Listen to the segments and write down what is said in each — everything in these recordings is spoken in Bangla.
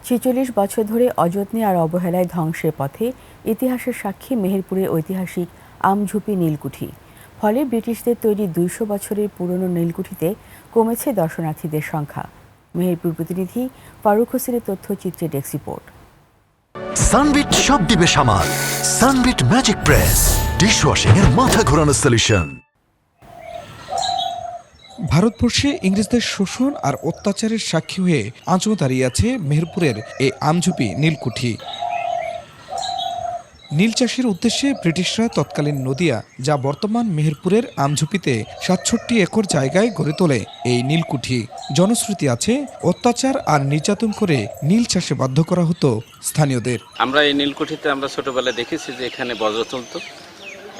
৪৬ বছর ধরে অযত্নে আর অবহেলায় ধ্বংসের পথে ইতিহাসের সাক্ষী মেহেরপুরের ঐতিহাসিক আমঝুপি নীলকুঠি। ফলে ব্রিটিশদের তৈরি ২০০ বছরের পুরনো নীলকুঠিতে কমেছে দর্শনার্থীদের সংখ্যা। মেহেরপুর প্রতিনিধি ফারুক হোসেনের তথ্যচিত্রে ডেস্ক রিপোর্ট। সানবিট সব দিবে সামাল। সানবিট ম্যাজিক প্রেস ডিশওয়াশিং এর মাথা ঘোরানো সলিউশন। ভারতবর্ষে ইংরেজদের শোষণ আর অত্যাচারের সাক্ষী হয়ে আজও দাঁড়িয়ে আছে মেহেরপুরের এই আমঝুপি নীলকুঠি। নীল চাষের উদ্দেশ্যে ব্রিটিশরা তৎকালীন নদিয়া, যা বর্তমান মেহেরপুরের আমঝুপিতে ৬৭ একর জায়গায় গড়ে তোলে এই নীলকুঠি। জনশ্রুতি আছে, অত্যাচার আর নির্যাতন করে নীল চাষে বাধ্য করা হতো স্থানীয়দের। আমরা এই নীলকুঠিতে আমরা ছোটবেলায় দেখেছি যে এখানে বজ্র চলত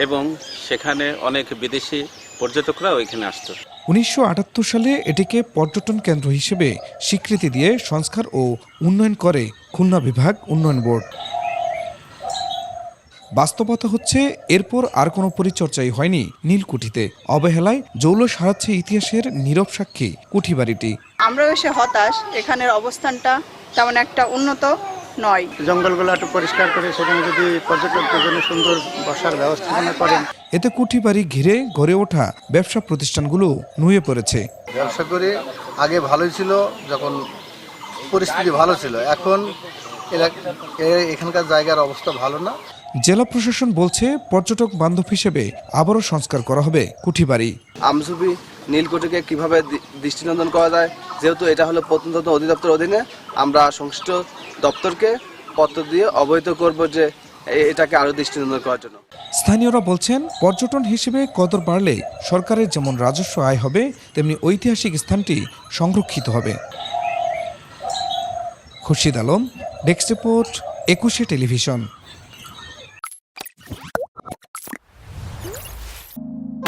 এবং সেখানে অনেক বিদেশি পর্যটকরাও এখানে আসতো। ১৯৭৮ সালে এটিকে পর্যটন কেন্দ্র হিসেবে স্বীকৃতি দিয়ে সংস্কার ও উন্নয়ন করে খুলনা বিভাগ উন্নয়ন বোর্ড। বাস্তবতা হচ্ছে, এরপর আর কোনো পরিচর্যাই হয়নি নীলকুঠিতে। অবহেলায় জৌলস হারাচ্ছে ইতিহাসের নীরব সাক্ষী কুঠিবাড়িটি। আমরা এসে হতাশ, এখানের অবস্থানটা তেমন একটা উন্নত নয়। জঙ্গলগুলো একটু পরিষ্কার করে সেখানে যদি পর্যটকদের জন্য সুন্দর বসার ব্যবস্থাপনা করেন। এতে কুঠিবাড়ি ঘিরে গড়ে ওঠা ব্যবসা প্রতিষ্ঠানগুলো নুয়ে পড়েছে। ব্যবসা করে আগে ভালোই ছিল, যখন পরিস্থিতি ভালো ছিল। এখন এখানকার জায়গার অবস্থা ভালো না। জেলা প্রশাসন বলছে, পর্যটক বান্ধব হিসেবে আবারও সংস্কার করা হবে কুঠিবাড়ি। আমঝুপি নীলকুঠিকে কিভাবে দৃষ্টিনন্দন করা যায়, যেহেতু এটা হলো প্রত্নতত্ত্ব অধিদপ্তর অধীনে, আমরা সংশ্লিষ্ট দপ্তরকে পত্র দিয়ে অবহিত করব যে এটাকে আরো দৃষ্টিনন্দন করার জন্য। স্থানীয়রা বলছেন, পর্যটন হিসেবে কদর বাড়লে সরকারের যেমন রাজস্ব আয় হবে, তেমনি ঐতিহাসিক স্থানটি সংরক্ষিত হবে। খুরশিদ আলম, ডেস্ক রিপোর্ট, ২১শে টেলিভিশন।